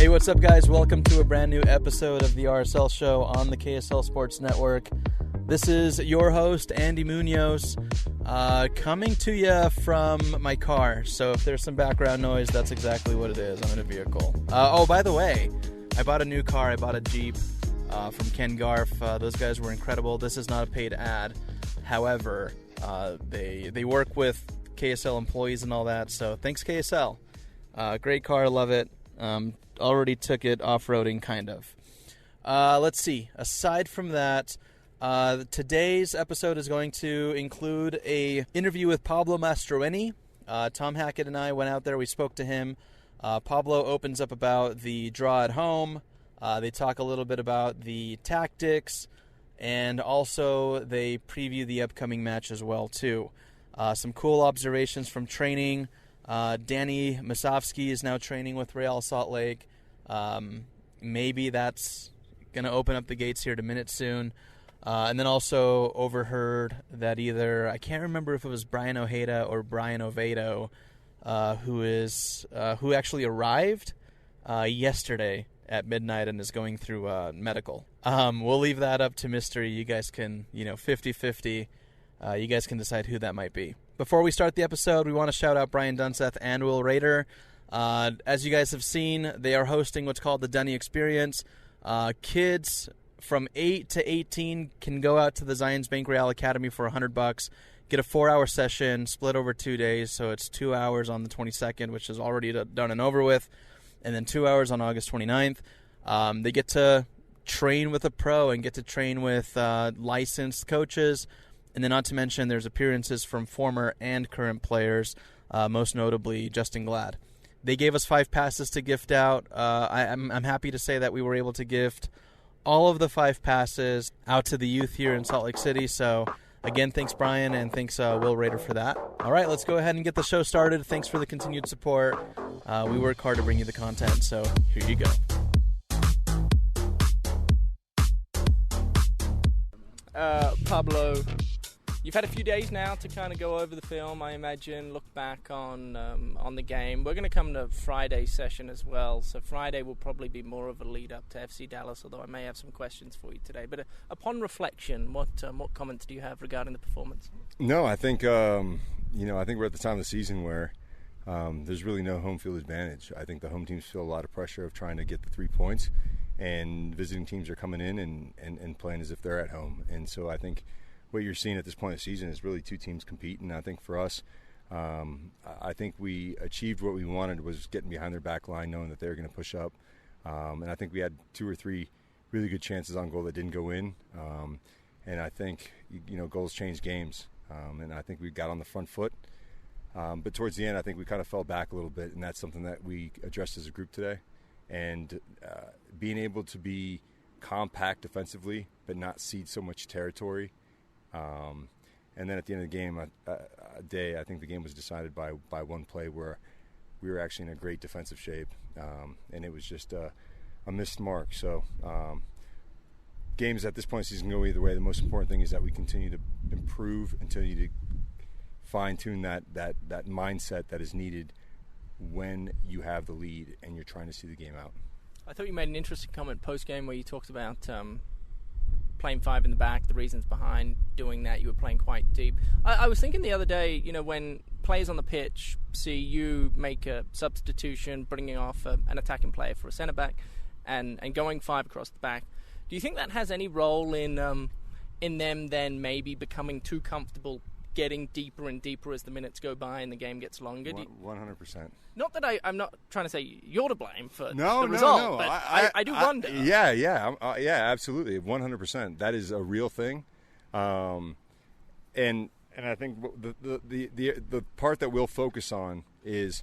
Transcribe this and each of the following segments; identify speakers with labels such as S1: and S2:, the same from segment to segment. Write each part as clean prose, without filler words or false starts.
S1: Hey, what's up, guys? Welcome to a brand new episode of the RSL show on the KSL Sports Network. This is your host, Andy Munoz, coming to you from my car. So if there's some background noise, that's exactly what it is. I'm in a vehicle. By the way, I bought a new car. I bought a Jeep from Ken Garf. Those guys were incredible. This is not a paid ad. However, they work with KSL employees and all that. So thanks, KSL. Great car. Love it. Already took it off-roading, kind of. Let's see. Aside from that, today's episode is going to include a interview with Pablo Mastroeni. Tom Hackett and I went out there. We spoke to him. Pablo opens up about the draw at home. They talk a little bit about the tactics, and also they preview the upcoming match as well, too. Some cool observations from training. Danny Masovsky is now training with Real Salt Lake. Maybe that's going to open up the gates here to Minute soon. And then also overheard that either, I can't remember if it was Brian Ojeda or Brian Oviedo, who actually arrived yesterday at midnight and is going through medical. We'll leave that up to mystery. You guys can, 50-50. You guys can decide who that might be. Before we start the episode, we want to shout out Brian Dunseth and Will Rader. As you guys have seen, they are hosting what's called the Dunny Experience. Kids from 8 to 18 can go out to the Zions Bank Real Academy for $100, get a 4-hour session split over 2 days, so it's 2 hours on the 22nd, which is already done and over with, and then 2 hours on August 29th. They get to train with a pro and get to train with licensed coaches. And then not to mention there's appearances from former and current players, most notably Justin Glad. They gave us 5 passes to gift out. I'm happy to say that we were able to gift all of the 5 passes out to the youth here in Salt Lake City. So, again, thanks, Brian, and thanks, Will Rader, for that. All right, let's go ahead and get the show started. Thanks for the continued support. We work hard to bring you the content, so here you go.
S2: Pablo, you've had a few days now to kind of go over the film, I imagine, look back on the game. We're going to come to Friday's session as well, so Friday will probably be more of a lead-up to FC Dallas, although I may have some questions for you today. But upon reflection, what comments do you have regarding the performance?
S3: No, I think, I think we're at the time of the season where there's really no home field advantage. I think the home teams feel a lot of pressure of trying to get the 3 points, and visiting teams are coming in and playing as if they're at home. And so I think what you're seeing at this point of the season is really 2 teams competing. I think for us, I think we achieved what we wanted, was getting behind their back line, knowing that they were going to push up. And I think we had 2 or 3 really good chances on goal that didn't go in. And I think, goals change games. And I think we got on the front foot. But towards the end, I think we kind of fell back a little bit, and that's something that we addressed as a group today. And being able to be compact defensively but not cede so much territory. And then at the end of the game, I think the game was decided by one play where we were actually in a great defensive shape, and it was just a missed mark. So games at this point of the season go either way. The most important thing is that we continue to improve, continue to fine-tune that mindset that is needed when you have the lead and you're trying to see the game out.
S2: I thought you made an interesting comment post-game where you talked about playing 5 in the back, the reasons behind doing that. You were playing quite deep. I was thinking the other day, when players on the pitch see you make a substitution, bringing off an attacking player for a centre-back and going 5 across the back, do you think that has any role in them then maybe becoming too comfortable getting deeper and deeper as the minutes go by and the game gets longer?
S3: 100%.
S2: Not that I'm not trying to say you're to blame for the result,
S3: no.
S2: But I do wonder.
S3: Yeah, absolutely, 100%. That is a real thing, and I think the part that we'll focus on is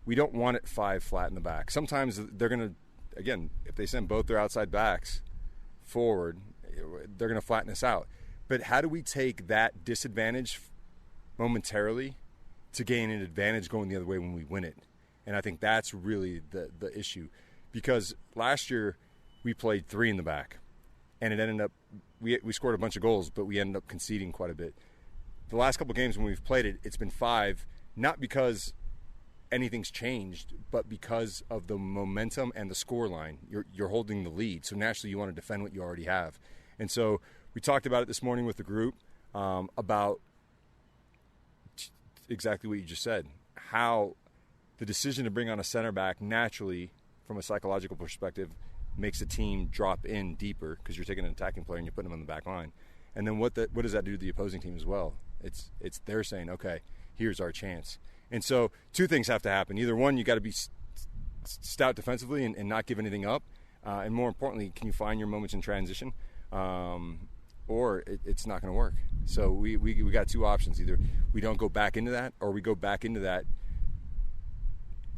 S3: we don't want it 5 flat in the back. Sometimes they're going to, again, if they send both their outside backs forward, they're going to flatten us out. But how do we take that disadvantage momentarily to gain an advantage going the other way when we win it? And I think that's really the issue. Because last year we played 3 in the back, and it ended up we scored a bunch of goals, but we ended up conceding quite a bit. The last couple of games when we've played it, it's been 5, not because anything's changed, but because of the momentum and the score line, you're holding the lead. So naturally you want to defend what you already have. And so we talked about it this morning with the group about exactly what you just said, how the decision to bring on a center back naturally, from a psychological perspective, makes a team drop in deeper because you're taking an attacking player and you're putting him on the back line. And then what does that do to the opposing team as well? It's they're saying, okay, here's our chance. And so two things have to happen. Either one, you got to be stout defensively and not give anything up. And more importantly, can you find your moments in transition? Or it's not going to work. So we got two options. Either we don't go back into that, or we go back into that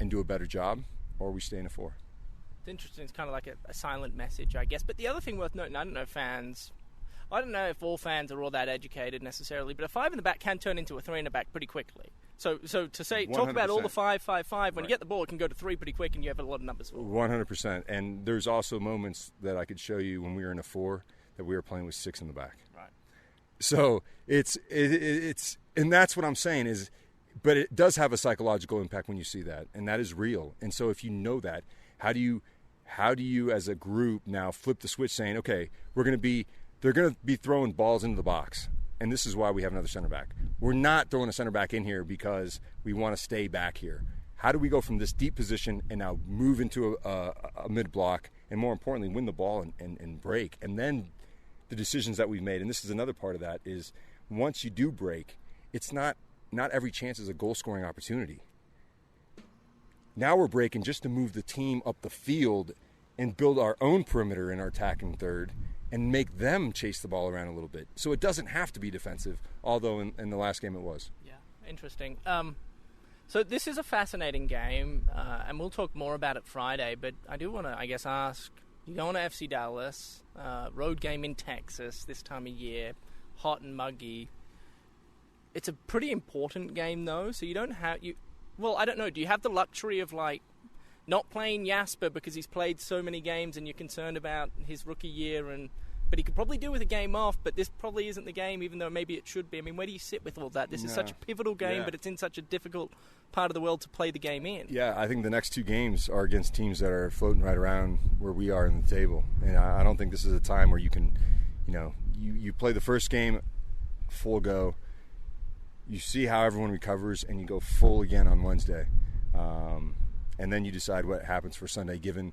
S3: and do a better job, or we stay in a 4.
S2: It's interesting. It's kind of like a silent message, I guess. But the other thing worth noting, I don't know if all fans are all that educated necessarily, but a 5 in the back can turn into a 3 in the back pretty quickly. So to say, 100%. Talk about all the 5-5-5, when you get the ball, it can go to 3 pretty quick and you have a lot of numbers.
S3: 100%. And there's also moments that I could show you when we were in a 4 that we were playing with 6 in the back.
S2: Right.
S3: So it's and that's what I'm saying is, but it does have a psychological impact when you see that, and that is real. And so if you know that, how do you as a group now flip the switch saying, okay, they're going to be throwing balls into the box, and this is why we have another center back. We're not throwing a center back in here because we want to stay back here. How do we go from this deep position and now move into a mid-block, and more importantly, win the ball and break? And then the decisions that we've made, and this is another part of that, is once you do break, it's not every chance is a goal-scoring opportunity. Now we're breaking just to move the team up the field and build our own perimeter in our attacking third and make them chase the ball around a little bit. So it doesn't have to be defensive, although in the last game it was.
S2: Yeah, interesting. So this is a fascinating game, and we'll talk more about it Friday, but I do want to, I guess, ask, you're going to FC Dallas, road game in Texas this time of year, hot and muggy. It's a pretty important game, though, so you don't have... Well, I don't know, do you have the luxury of, not playing Jasper because he's played so many games and you're concerned about his rookie year, but he could probably do with a game off, but this probably isn't the game, even though maybe it should be. I mean, where do you sit with all that? This is such a pivotal game, but it's in such a difficult part of the world to play the game in. Yeah,
S3: I think the next 2 games are against teams that are floating right around where we are in the table. And I don't think this is a time where you can, you play the first game full go, you see how everyone recovers, and you go full again on Wednesday. And then you decide what happens for Sunday given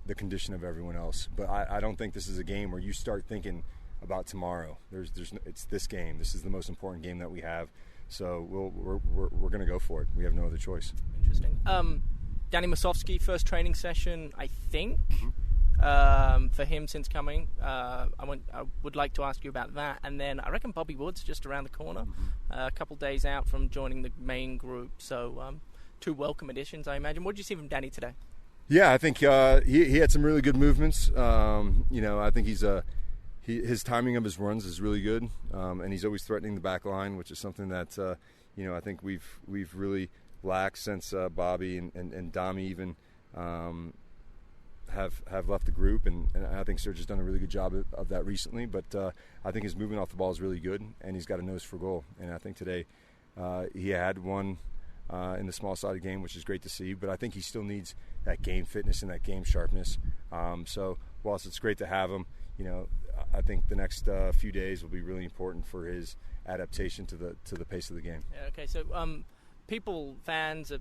S3: the condition of everyone else. But I don't think this is a game where you start thinking about tomorrow. It's this game. This is the most important game that we have. So we're going to go for it. We have no other choice.
S2: Interesting. Danny Masovsky, first training session, I think, for him since coming. I would like to ask you about that. And then I reckon Bobby Wood's just around the corner, a couple days out from joining the main group. So 2 welcome additions, I imagine. What did you see from Danny today?
S3: Yeah, I think he had some really good movements. I think his timing of his runs is really good, and he's always threatening the back line, which is something that I think we've really lacked since Bobby and Dami even have left the group, and I think Serge has done a really good job of that recently. But I think his movement off the ball is really good, and he's got a nose for goal. And I think today he had one in the small-sided game, which is great to see. But I think he still needs that game fitness and that game sharpness. So whilst it's great to have him, I think the next few days will be really important for his adaptation to the pace of the game.
S2: Yeah, okay, so fans are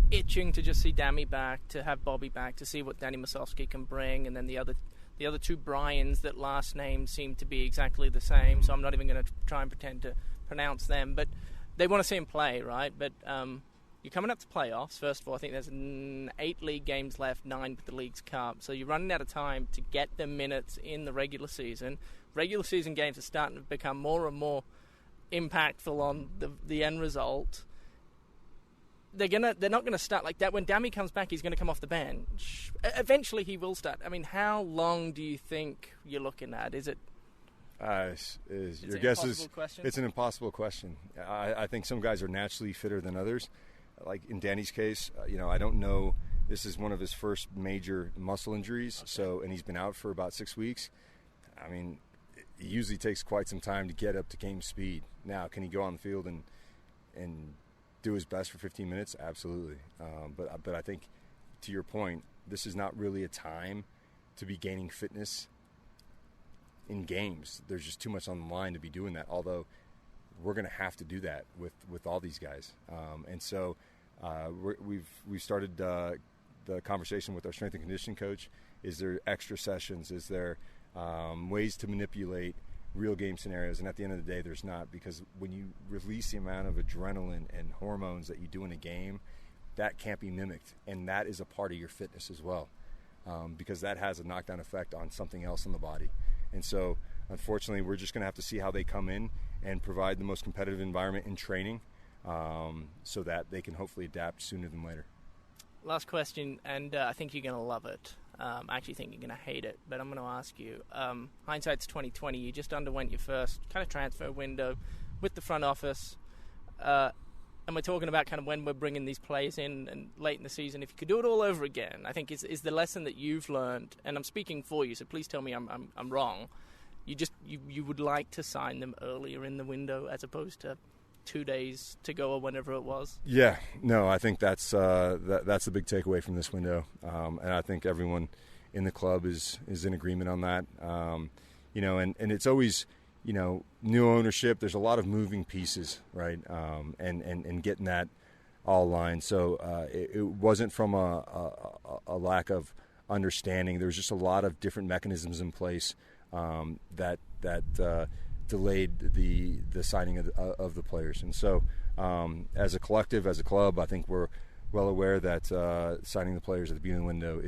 S2: itching to just see Dami back, to have Bobby back, to see what Danny Masovsky can bring, and then the other 2 Bryans that last names seem to be exactly the same. So I'm not even going to try and pretend to pronounce them, but they want to see him play, right? But you're coming up to playoffs. First of all, I think there's 8 league games left, 9 with the League's Cup. So you're running out of time to get the minutes in the regular season. Regular season games are starting to become more and more impactful on the end result. They're not going to start like that. When Dami comes back, he's going to come off the bench. Eventually, he will start. I mean, how long do you think you're looking at? Is it?
S3: Your guess is it's an impossible question. I think some guys are naturally fitter than others. Like in Danny's case, I don't know. This is one of his first major muscle injuries, and he's been out for about 6 weeks. I mean, it usually takes quite some time to get up to game speed. Now, can he go on the field and do his best for 15 minutes? Absolutely. But I think, to your point, this is not really a time to be gaining fitness in games. There's just too much on the line to be doing that, although we're going to have to do that with all these guys. And so we've started the conversation with our strength and conditioning coach. Is there extra sessions? Is there ways to manipulate real game scenarios? And at the end of the day, there's not, because when you release the amount of adrenaline and hormones that you do in a game, that can't be mimicked. And that is a part of your fitness as well, because that has a knockdown effect on something else in the body. And so, unfortunately, we're just going to have to see how they come in and provide the most competitive environment in training, so that they can hopefully adapt sooner than later.
S2: Last question, and I think you're going to love it. I actually think you're going to hate it, but I'm going to ask you. Hindsight's 2020. You just underwent your first kind of transfer window with the front office, and we're talking about kind of when we're bringing these players in and late in the season. If you could do it all over again, I think is the lesson that you've learned, and I'm speaking for you, so please tell me I'm wrong. You would like to sign them earlier in the window as opposed to 2 days to go or whenever it was? Yeah,
S3: no, I think that's the big takeaway from this window, and I think everyone in the club is in agreement on that. And it's always, new ownership. There's a lot of moving pieces, right? And getting that all aligned. So it wasn't from a lack of understanding. There was just a lot of different mechanisms in place that delayed the signing of the players. And so as a collective, as a club, I think we're well aware that signing the players at the beginning of the window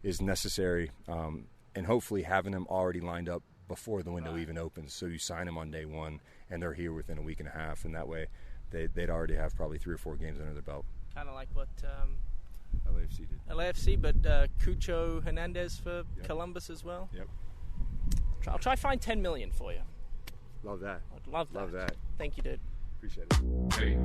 S3: is necessary, and hopefully having them already lined up before the window even opens. So you sign them on day one and they're here within a week and a half, and that way they'd already have probably 3 or 4 games under their belt.
S2: Kind of like what
S3: LAFC did.
S2: LAFC, but Cucho Hernandez for Columbus as well.
S3: Yep.
S2: I'll try find $10 million for you.
S3: Love that.
S2: I'd love that.
S3: Love that.
S2: Thank you, dude.
S3: Appreciate it. Hey.